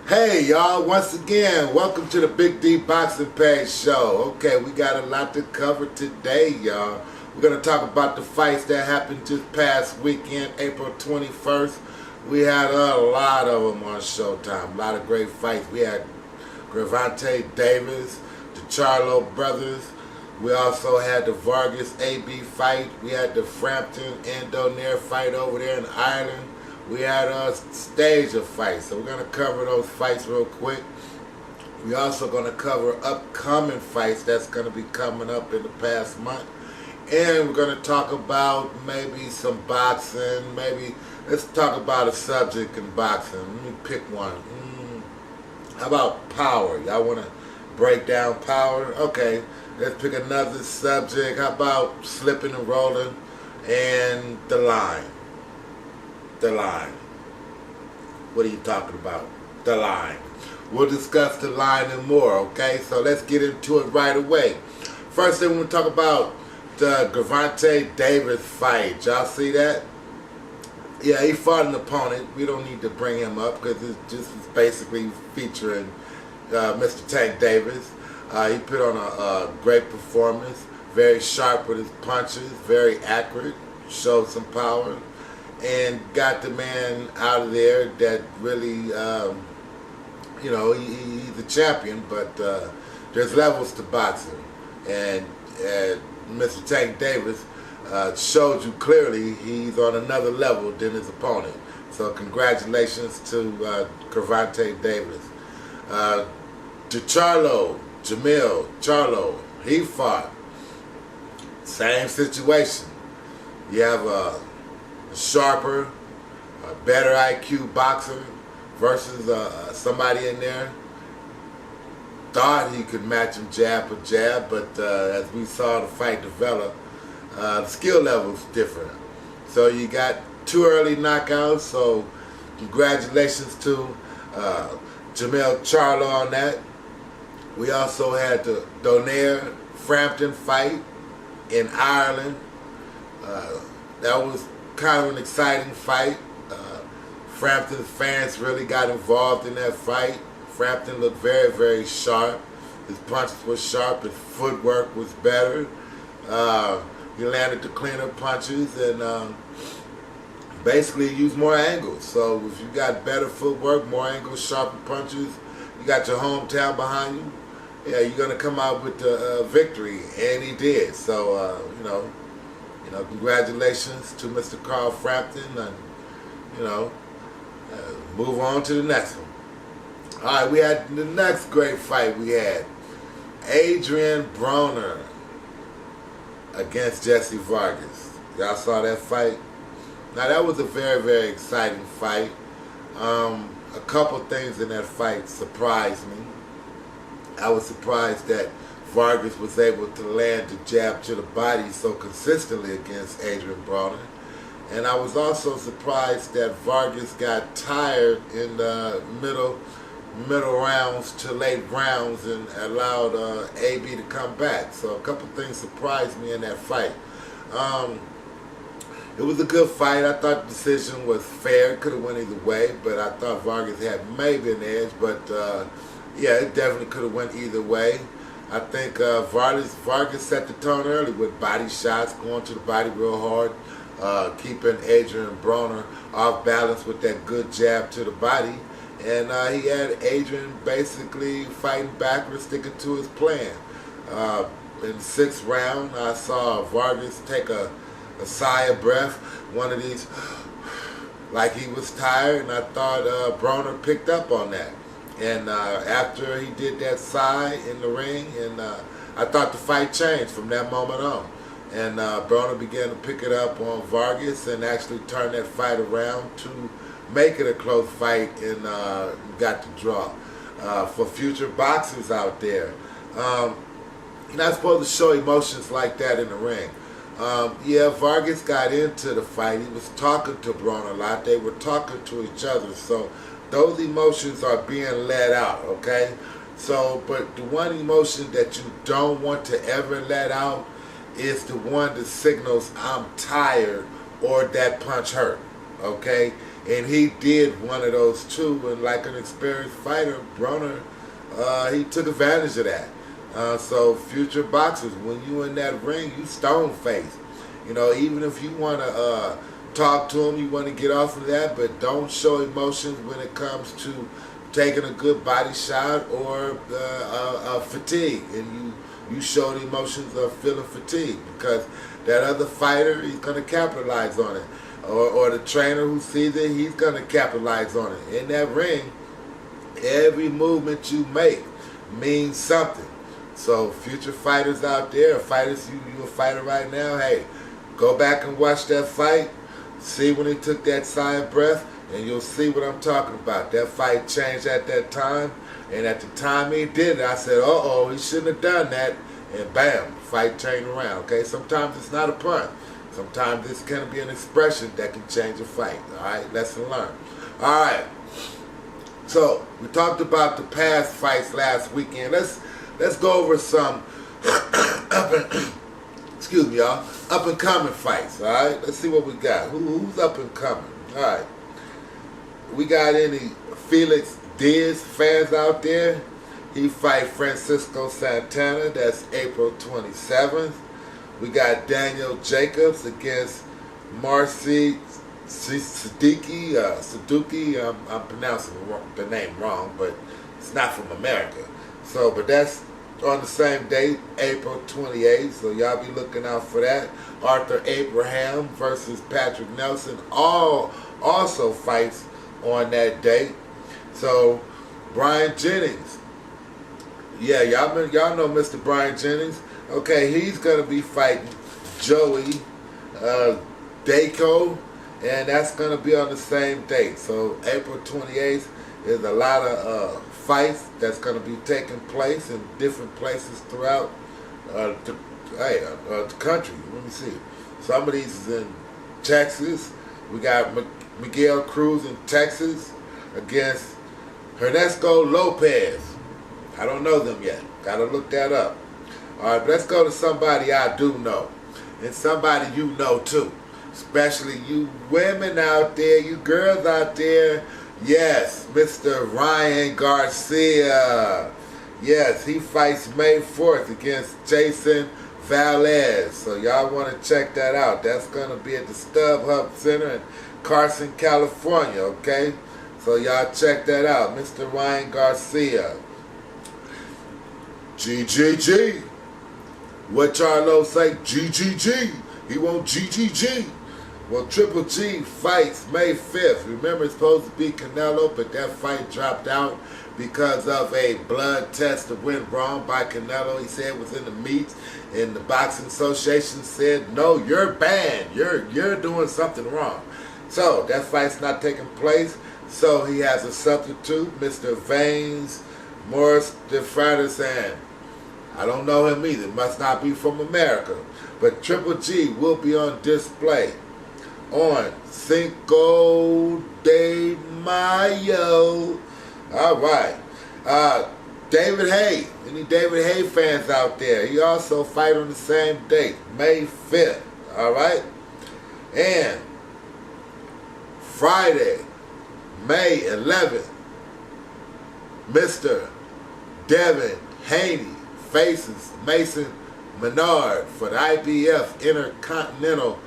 Hey y'all, once again, welcome to the Big D Boxing Page show. Okay, we got a lot to cover today, y'all. We're going to talk about the fights that happened just past weekend, April 21st. We had a lot of them on Showtime, a lot of great fights. We had Gervonta Davis, the Charlo brothers. We also had the Vargs AB fight. We had the Frampton and Donaire fight over there in Ireland. We had a stage of fights, so we're going to cover those fights real quick. We're also going to cover upcoming fights that's going to be coming up in the past month. And we're going to talk about maybe some boxing, let's talk about a subject in boxing. Let me pick one. How about power? Y'all want to break down power? Okay, let's pick another subject. How about slipping and rolling and the line? The line. What are you talking about? The line. We'll discuss the line and more, okay? So let's get into it right away. First thing, we're going to talk about the Gervonta Davis fight. Y'all see that? Yeah, he fought an opponent. We don't need to bring him up because it just is basically featuring Mr. Tank Davis. He put on a great performance. Very sharp with his punches. Very accurate. Showed some power. And got the man out of there that really, he's a champion, but there's levels to boxing. And Mr. Tank Davis showed you clearly he's on another level than his opponent. So congratulations to Gervonta Davis. Jamil Charlo, he fought. Same situation. You have a sharper, a better IQ boxer versus somebody in there. Thought he could match him jab for jab, but as we saw the fight develop, the skill level's different. So you got two early knockouts, so congratulations to Jamil Charlo on that. We also had the Donaire Frampton fight in Ireland. That was kind of an exciting fight. Frampton's fans really got involved in that fight. Frampton looked very, very sharp. His punches were sharp. His footwork was better. He landed the cleaner punches and basically used more angles. So if you got better footwork, more angles, sharper punches, you got your hometown behind you, yeah, you're going to come out with the victory. And he did. So, congratulations to Mr. Carl Frampton, and move on to the next one. All right, we had the next great fight. We had Adrian Broner against Jesse Vargas. Y'all saw that fight? Now that was a very, very exciting fight. A couple things in that fight surprised me. I was surprised that Vargas was able to land the jab to the body so consistently against Adrian Broner. And I was also surprised that Vargas got tired in the middle rounds to late rounds and allowed AB to come back. So a couple things surprised me in that fight. It was a good fight. I thought the decision was fair. It could have went either way, but I thought Vargas had maybe an edge. But yeah, it definitely could have went either way. I think Vargas set the tone early with body shots, going to the body real hard, keeping Adrian Broner off balance with that good jab to the body. And he had Adrian basically fighting backwards, sticking to his plan. In the sixth round, I saw Vargas take a sigh of breath, one of these, like he was tired, and I thought Broner picked up on that. And after he did that sigh in the ring, and I thought the fight changed from that moment on. And Broner began to pick it up on Vargas and actually turn that fight around to make it a close fight and got the draw. For future boxers out there, you're not supposed to show emotions like that in the ring. Yeah, Vargas got into the fight. He was talking to Broner a lot. They were talking to each other. So those emotions are being let out, okay? So, but the one emotion that you don't want to ever let out is the one that signals I'm tired or that punch hurt, okay? And he did one of those too, and like an experienced fighter, Broner, he took advantage of that. So future boxers, when you in that ring, you stone faced. You know, even if you want to talk to him, you want to get off of that, but don't show emotions when it comes to taking a good body shot or fatigue, and you show the emotions of feeling fatigued, because that other fighter, he's going to capitalize on it, or the trainer who sees it, he's going to capitalize on it. In that ring, every movement you make means something. So future fighters out there, fighters, you a fighter right now, hey, go back and watch that fight, see when he took that side breath, and you'll see what I'm talking about. That fight changed at that time, and at the time he did it, I said, uh-oh, he shouldn't have done that, and bam, fight turned around, okay? Sometimes it's not a punt. Sometimes this can be an expression that can change a fight, all right? Lesson learned. All right, so we talked about the past fights last weekend. Let's go over some excuse me, y'all, up and coming fights, all right? Let's see what we got. Who's up and coming? All right. We got any Felix Diaz fans out there? He fight Francisco Santana. That's April 27th. We got Daniel Jacobs against Marcy Saduki. I'm pronouncing the name wrong, but it's not from America. So, but that's on the same date, April 28th. So y'all be looking out for that. Arthur Abraham versus Patrick Nelson. Also fights on that date. So Brian Jennings, yeah, y'all know Mr. Brian Jennings. Okay, he's gonna be fighting Joey Dako, and that's gonna be on the same date. So April 28th is a lot of fights that's gonna be taking place in different places throughout the country. Let me see. Some of these is in Texas. We got Miguel Cruz in Texas against Ernesto Lopez. I don't know them yet. Gotta look that up. Alright, let's go to somebody I do know. And somebody you know too. Especially you women out there, you girls out there. Yes, Mr. Ryan Garcia. Yes, he fights May 4th against Jason Valez. So y'all want to check that out. That's going to be at the StubHub Center in Carson, California, okay? So y'all check that out. Mr. Ryan Garcia. GGG. What Charlo say? GGG. He want GGG. Well, Triple G fights May 5th. Remember, it's supposed to be Canelo, but that fight dropped out because of a blood test that went wrong by Canelo. He said it was in the meats, and the Boxing Association said, no, you're banned. You're doing something wrong. So that fight's not taking place. So he has a substitute, Mr. Vanes Morris DeFraderson. I don't know him either. Must not be from America. But Triple G will be on display on Cinco de Mayo. All right. David Haye. Any David Haye fans out there? He also fight on the same date, May 5th. All right. And Friday, May 11th, Mr. Devin Haney faces Mason Menard for the IBF Intercontinental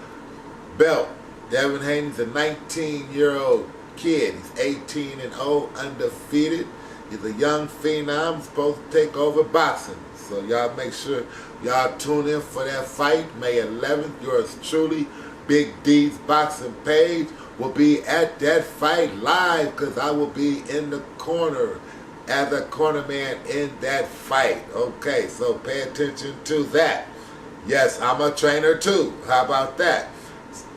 belt. Devin Haney's a 19-year-old kid. He's 18-0, undefeated. He's a young phenom, supposed to take over boxing. So y'all make sure y'all tune in for that fight, May 11th. Yours truly, Big D's Boxing Page, will be at that fight live, because I will be in the corner as a corner man in that fight. Okay, so pay attention to that. Yes, I'm a trainer too. How about that?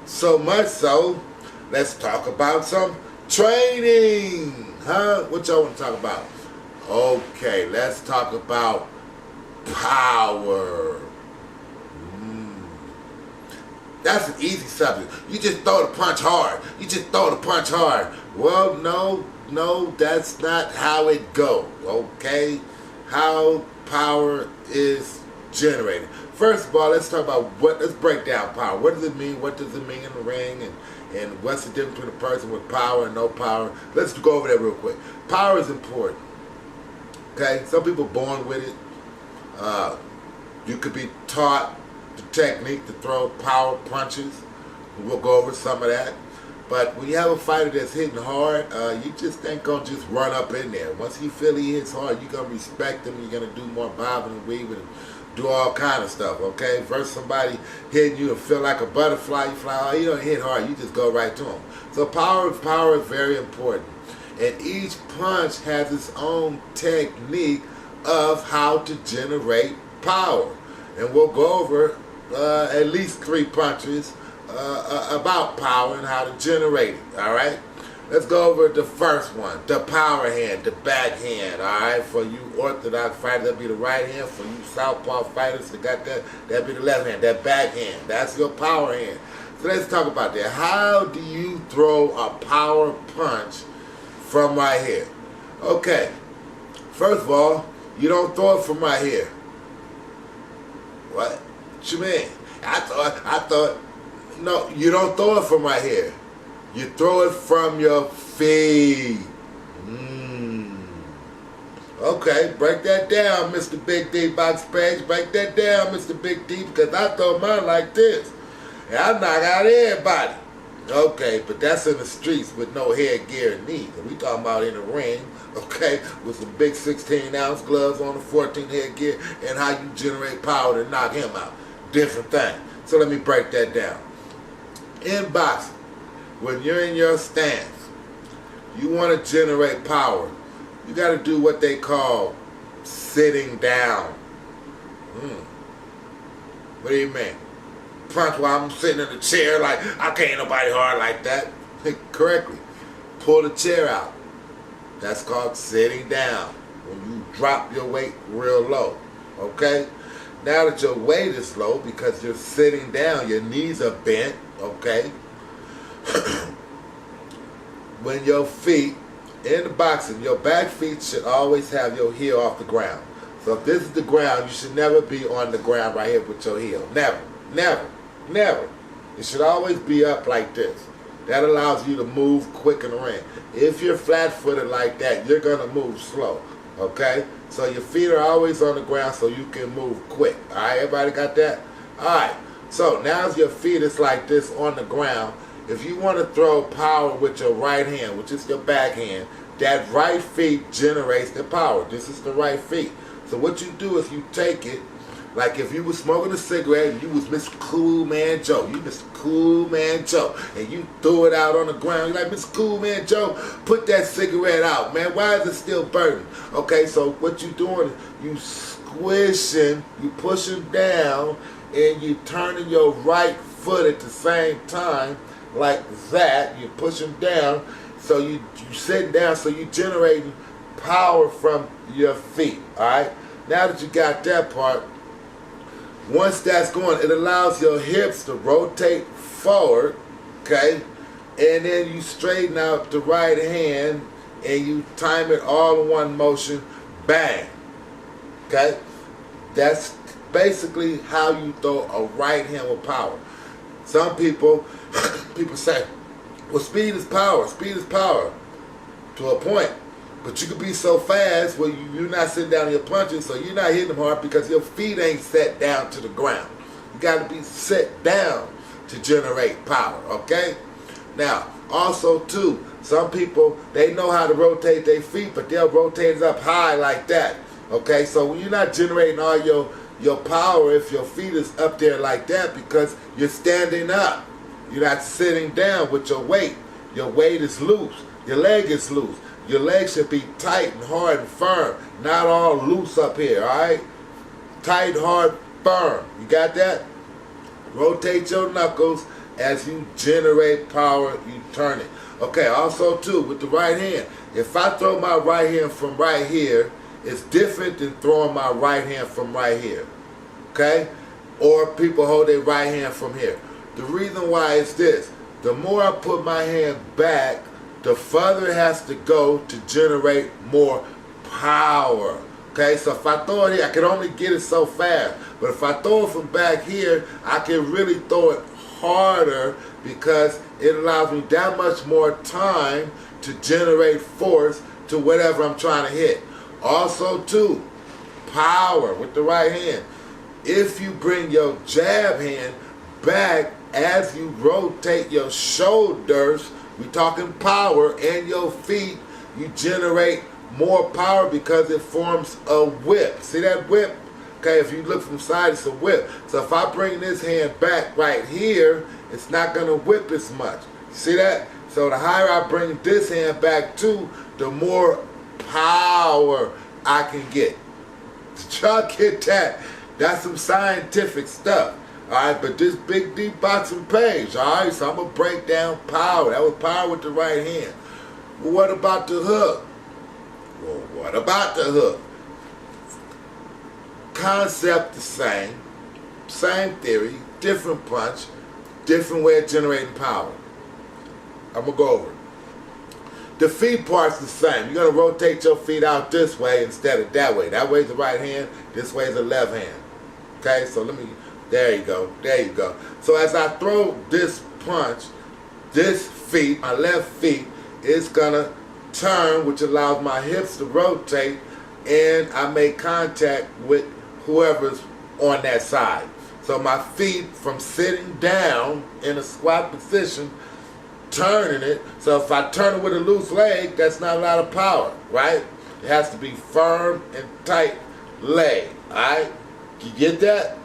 So much so, let's talk about some training. Huh? What y'all want to talk about? Okay, let's talk about power. That's an easy subject. You just throw the punch hard. You just throw the punch hard. Well, no, that's not how it goes, okay? How power is generated. First of all, let's talk about let's break down power. What does it mean? What does it mean in the ring? and what's the difference between a person with power and no power. Let's go over that real quick. Power is important. Okay, some people are born with it. You could be taught the technique to throw power punches. We'll go over some of that. But when you have a fighter that's hitting hard, you just ain't going to just run up in there. Once you feel he hits hard, you're going to respect him. You're going to do more bobbing and weaving and do all kind of stuff, okay? Versus somebody hitting you and feel like a butterfly, you fly, oh, you don't hit hard, you just go right to him. So power is very important. And each punch has its own technique of how to generate power. And we'll go over at least 3 punches about power and how to generate it, all right? Let's go over the first one, the power hand, the backhand, all right? For you orthodox fighters, that'll be the right hand. For you southpaw fighters that got that, that'll be the left hand, that backhand. That's your power hand. So let's talk about that. How do you throw a power punch from right here? Okay, first of all, you don't throw it from right here. What you mean? I thought, no, you don't throw it from right here. You throw it from your feet. Okay, break that down, Mr. Big D Box Page. Break that down, Mr. Big D, because I throw mine like this. And I knock out everybody. Okay, but that's in the streets with no headgear and knees. And we talking about in the ring, okay, with some big 16-ounce gloves on the 14 headgear and how you generate power to knock him out. Different thing. So let me break that down. In boxing, when you're in your stance, you want to generate power. You got to do what they call sitting down. What do you mean? Punch while I'm sitting in the chair like I can't nobody hard like that. Correctly. Pull the chair out. That's called sitting down. When you drop your weight real low. Okay? Now that your weight is low because you're sitting down, your knees are bent. Okay? When your feet, in the boxing, your back feet should always have your heel off the ground. So if this is the ground, you should never be on the ground right here with your heel. Never. Never. Never. It should always be up like this. That allows you to move quick in the ring. If you're flat-footed like that, you're going to move slow. Okay? So your feet are always on the ground so you can move quick. Alright, everybody got that? Alright. So now as your feet is like this on the ground, if you want to throw power with your right hand, which is your backhand, that right feet generates the power. This is the right feet. So what you do is you take it, like if you was smoking a cigarette and you was Mr. Cool Man Joe, you Mr. Cool Man Joe, and you threw it out on the ground, you're like, Mr. Cool Man Joe, put that cigarette out, man. Why is it still burning? Okay, so what you doing is you squishing, you pushing down, and you turning your right foot at the same time, like that. You push them down, so you sitting down, so you generating power from your feet. All right. Now that you got that part, once that's going, it allows your hips to rotate forward. Okay, and then you straighten out the right hand and you time it all in one motion. Bang. Okay, that's basically how you throw a right hand with power. Some people say, well, speed is power. Speed is power to a point. But you could be so fast where you're not sitting down and you're punching, so you're not hitting them hard because your feet ain't set down to the ground. You got to be set down to generate power, okay? Now, also, too, some people, they know how to rotate their feet, but they'll rotate it up high like that, okay? So when you're not generating all your power if your feet is up there like that because you're standing up. You're not sitting down with your weight. Your weight is loose. Your leg is loose. Your leg should be tight and hard and firm. Not all loose up here, alright? Tight, hard, firm. You got that? Rotate your knuckles as you generate power, you turn it. Okay, also too, with the right hand. If I throw my right hand from right here, it's different than throwing my right hand from right here. Okay? Or people hold their right hand from here. The reason why is this. The more I put my hand back, the further it has to go to generate more power. Okay? So if I throw it here, I can only get it so fast. But if I throw it from back here, I can really throw it harder because it allows me that much more time to generate force to whatever I'm trying to hit. Also too, power with the right hand. If you bring your jab hand back as you rotate your shoulders, we talking power, and your feet, you generate more power because it forms a whip. See that whip? Okay, if you look from side, it's a whip. So if I bring this hand back right here, it's not going to whip as much. See that? So the higher I bring this hand back too, the more power I can get. Y'all get that? That's some scientific stuff. Alright, but this Big D boxing page, alright, so I'm going to break down power. That was power with the right hand. Well, what about the hook? Well, what about the hook? Concept the same theory, different punch, different way of generating power. I'm going to go over it. The feet part's the same. You're going to rotate your feet out this way instead of that way. That way's the right hand, this way's the left hand. Okay, so there you go, there you go. So as I throw this punch, this feet, my left feet, is going to turn, which allows my hips to rotate, and I make contact with whoever's on that side. So my feet, from sitting down in a squat position, turning it. So if I turn it with a loose leg, that's not a lot of power, right? It has to be firm and tight leg, all right? You get that?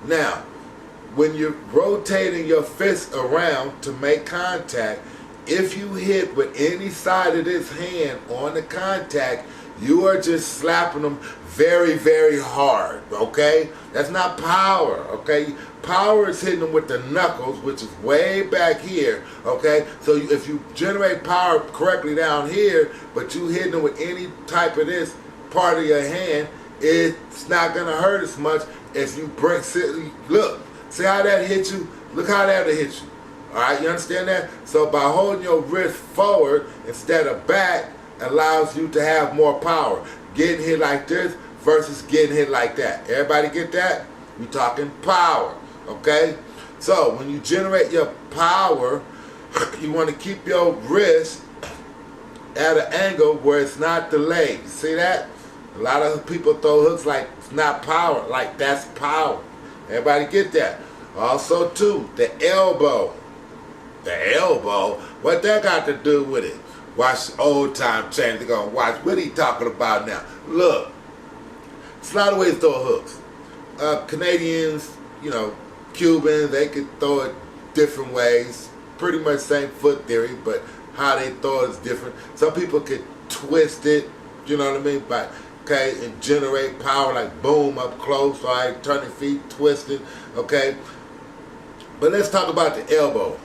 Now, when you're rotating your fist around to make contact, if you hit with any side of this hand on the contact, you are just slapping them very, very hard, okay? That's not power, okay? Power is hitting them with the knuckles, which is way back here, okay? So if you generate power correctly down here, but you hitting them with any type of this part of your hand, it's not going to hurt as much as you bring, look, see how that hit you? Look how that'll hit you. All right, you understand that? So by holding your wrist forward instead of back allows you to have more power. Getting hit like this versus getting hit like that. Everybody get that? We talking power, okay? So when you generate your power, you want to keep your wrist at an angle where it's not delayed. See that? A lot of people throw hooks like it's not power, like that's power. Everybody get that? Also too, the elbow. The elbow? What that got to do with it? Watch old time change. They're going to watch. What he talking about now? Look, it's a lot of ways to throw hooks. Canadians, you know, Cubans, they could throw it different ways. Pretty much same foot theory, but how they throw it is different. Some people could twist it, you know what I mean? Okay, and generate power like boom up close, all right, turning feet, twisted, okay? But let's talk about the elbow.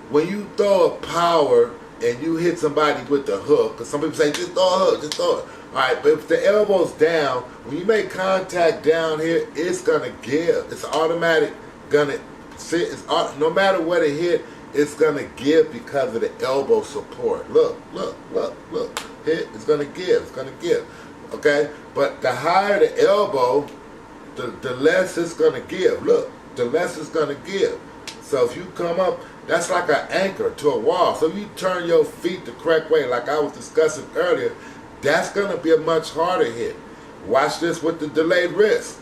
When you throw a power and you hit somebody with the hook, because some people say, just throw a hook, just throw it. All right, but if the elbow's down, when you make contact down here, it's going to give. It's automatic going to sit. No matter what it hit, it's going to give because of the elbow support. Look, look, look, look. Hit, it's going to give. It's going to give. Okay? But the higher the elbow, the less it's going to give. Look, the less it's going to give. So if you come up, that's like an anchor to a wall. So if you turn your feet the correct way, like I was discussing earlier, that's going to be a much harder hit. Watch this with the delayed wrist.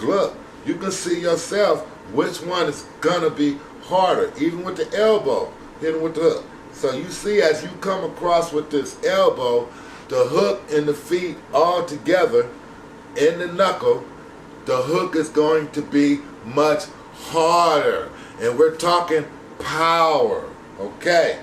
Look, you can see yourself which one is going to be harder, even with the elbow, hitting with the hook. So you see as you come across with this elbow, the hook and the feet all together in the knuckle, the hook is going to be much harder. And we're talking power, okay?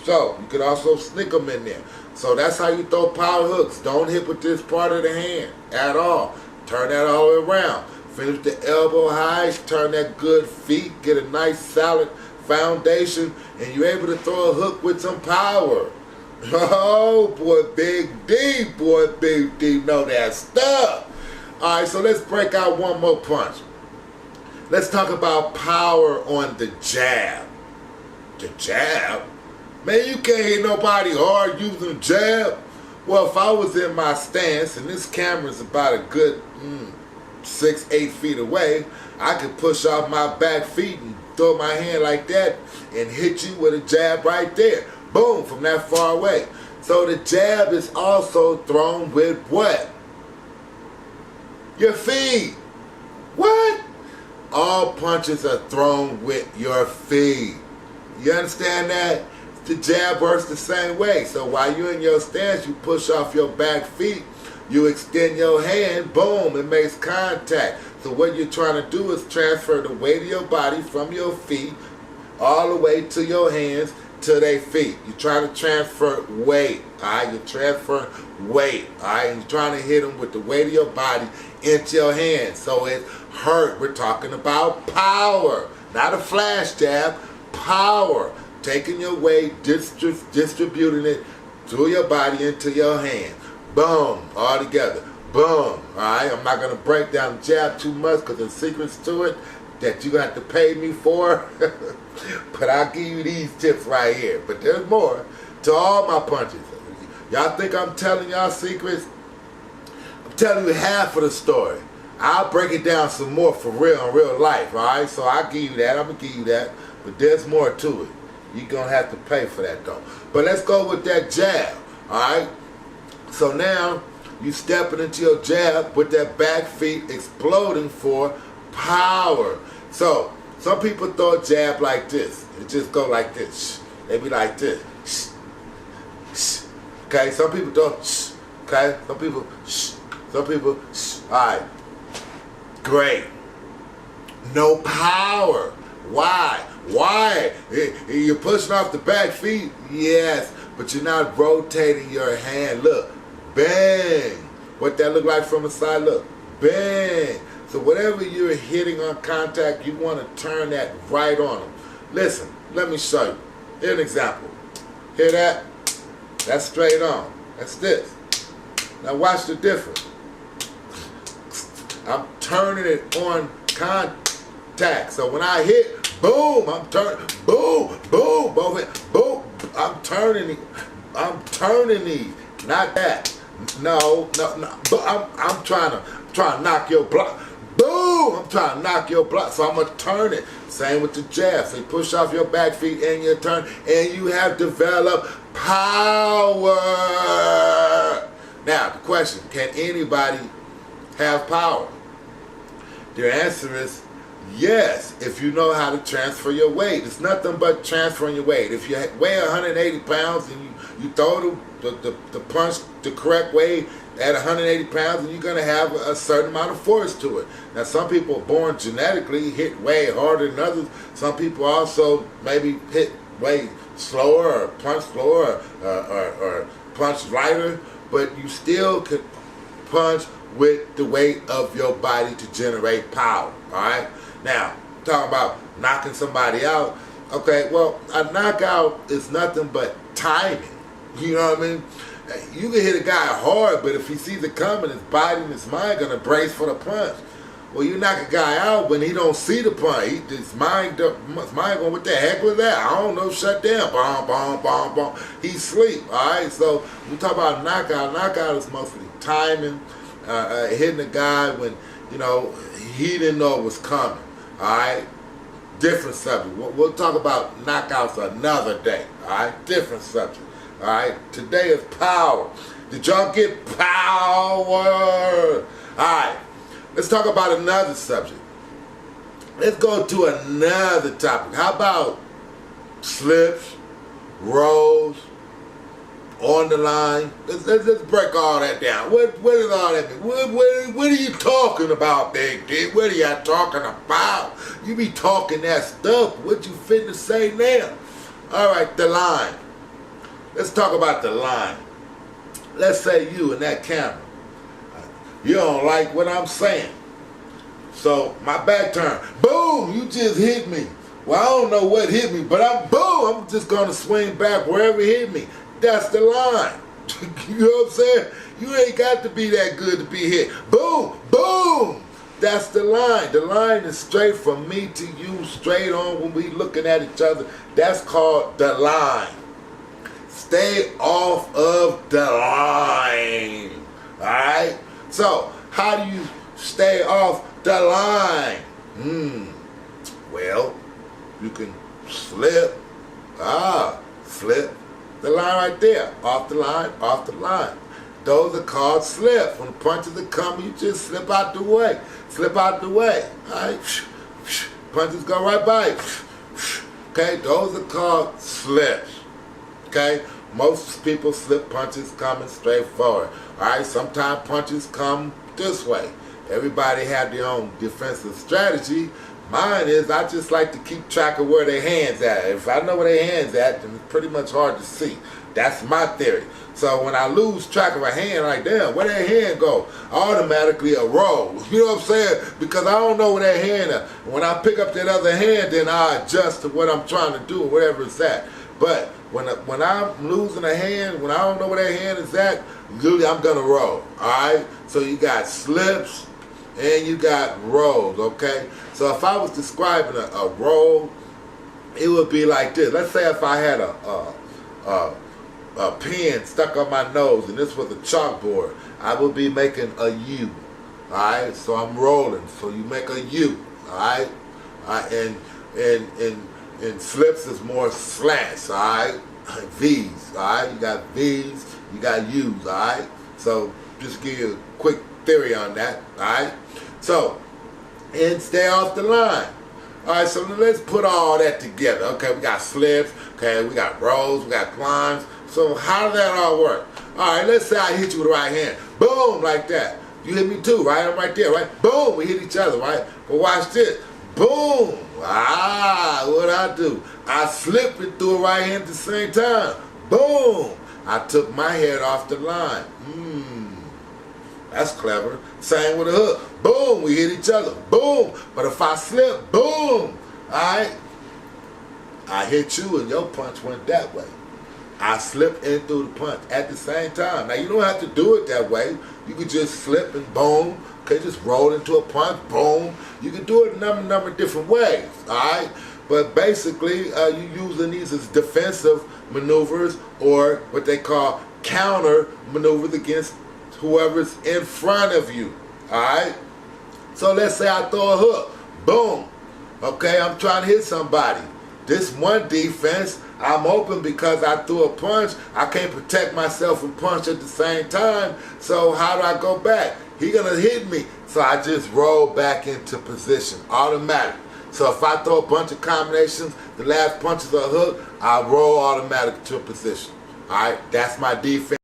So you can also sneak them in there. So that's how you throw power hooks. Don't hit with this part of the hand at all. Turn that all the way around. Finish the elbow high, turn that good feet, get a nice solid foundation, and you're able to throw a hook with some power. Oh, boy, Big D know that stuff. All right, so let's break out one more punch. Let's talk about power on the jab. The jab? Man, you can't hit nobody hard using a jab. Well, if I was in my stance, and this camera's about a good 6, 8 feet away, I can push off my back feet and throw my hand like that and hit you with a jab right there. Boom, from that far away. So the jab is also thrown with what? Your feet. What? All punches are thrown with your feet. You understand that? The jab works the same way. So while you're in your stance, you push off your back feet, you extend your hand, boom, it makes contact. So what you're trying to do is transfer the weight of your body from your feet all the way to your hands to their feet. You're trying to transfer weight, all right? You're transferring weight, all right? And you're trying to hit them with the weight of your body into your hands. So it hurt. We're talking about power, not a flash jab, power. Taking your weight, distributing it through your body into your hand. Boom, all together. Boom, all right? I'm not going to break down the jab too much because there's secrets to it that you're going to have to pay me for. But I'll give you these tips right here. But there's more to all my punches. Y'all think I'm telling y'all secrets? I'm telling you half of the story. I'll break it down some more for real in real life, all right? So I'll give you that. I'm going to give you that. But there's more to it. You're going to have to pay for that, though. But let's go with that jab, all right? So now you stepping into your jab with that back feet exploding for power. So some people throw a jab like this. It just go like this. They be like this. Okay, some people throw, okay? Some people, all right. Great. No power. Why? Why? You're pushing off the back feet? Yes, but you're not rotating your hand. Look, bang. What that look like from the side? Look, bang. So whatever you're hitting on contact, you want to turn that right on them. Listen, let me show you. Here's an example. Hear that? That's straight on. That's this. Now watch the difference. I'm turning it on contact. So when I hit, boom, I'm turning, boom, boom, both, boom, I'm turning these, not that. No, but I'm trying to knock your block. Boom, I'm trying to knock your block. So I'm gonna turn it. Same with the jab. So you push off your back feet and you turn, and you have developed power. Now the question: can anybody have power? The answer is yes, if you know how to transfer your weight. It's nothing but transferring your weight. If you weigh 180 pounds and you throw the punch the correct way at 180 pounds, and you're going to have a certain amount of force to it. Now, some people are born genetically hit way harder than others. Some people also maybe hit way slower or punch slower or punch lighter, but you still could punch with the weight of your body to generate power, all right? Now, talking about knocking somebody out, okay, well, a knockout is nothing but timing. You know what I mean? You can hit a guy hard, but if he sees it coming, his body and his mind going to brace for the punch. Well, you knock a guy out when he don't see the punch. His mind going, what the heck was that? I don't know, shut down. Bomb, bomb, bomb, bomb. He's asleep, all right? So we talk about knockout is mostly timing, hitting a guy when, you know, he didn't know it was coming, all right? Different subject. We'll talk about knockouts another day, all right? Different subject. All right, today is power. Did y'all get power? All right, let's talk about another subject. Let's go to another topic. How about slips, rolls, on the line? Let's break all that down. What does all that mean? What are you talking about, Big D? What are y'all talking about? You be talking that stuff. What you finna say now? All right, the line. Let's talk about the line. Let's say you in that camera. You don't like what I'm saying. So my back turn. Boom, you just hit me. Well, I don't know what hit me, but I'm just going to swing back wherever it hit me. That's the line. You know what I'm saying? You ain't got to be that good to be hit. Boom, boom. That's the line. The line is straight from me to you, straight on when we looking at each other. That's called the line. Stay off of the line. Alright? So, how do you stay off the line? Well, you can slip the line right there. Off the line, off the line. Those are called slips. When the punches are coming, you just slip out the way. Slip out the way. Alright? Punches go right by you. Okay? Those are called slips. Okay? Most people slip punches coming straight forward. Alright? Sometimes punches come this way. Everybody have their own defensive strategy. Mine is I just like to keep track of where their hands at. If I know where their hands at, then it's pretty much hard to see. That's my theory. So when I lose track of a hand, like, damn, where that hand go? Automatically a roll. You know what I'm saying? Because I don't know where that hand is. When I pick up that other hand, then I adjust to what I'm trying to do, whatever it's at. But when I'm losing a hand, when I don't know where that hand is at, usually I'm going to roll. Alright? So you got slips and you got rolls, okay? So if I was describing a roll, it would be like this. Let's say if I had a pen stuck on my nose and this was a chalkboard, I would be making a U. Alright? So I'm rolling. So you make a U. Alright? And slips is more slants. Alright? V's. Alright? You got V's, you got U's. Alright? So just give you a quick theory on that. Alright? So, and stay off the line. Alright, so let's put all that together. Okay, we got slips, okay, we got rolls, we got climbs. So how does that all work? Alright, let's say I hit you with the right hand. Boom, like that. You hit me too, right? I'm right there, right? Boom, we hit each other, right? But watch this. Boom. What I do? I slipped and threw a right hand at the same time. Boom. I took my head off the line. That's clever. Same with a hook. Boom, we hit each other. Boom. But if I slip, boom. Alright? I hit you and your punch went that way. I slipped in through the punch at the same time. Now you don't have to do it that way. You could just slip and boom. Okay, just roll into a punch, boom. You can do it a number of different ways. Alright? But basically, you using these as defensive maneuvers or what they call counter maneuvers against whoever's in front of you. Alright? So let's say I throw a hook. Boom. Okay, I'm trying to hit somebody. This one defense, I'm open because I threw a punch. I can't protect myself from punch at the same time. So how do I go back? He gonna hit me. So I just roll back into position. Automatic. So if I throw a bunch of combinations, the last punch is a hook, I roll automatic to a position. Alright? That's my defense.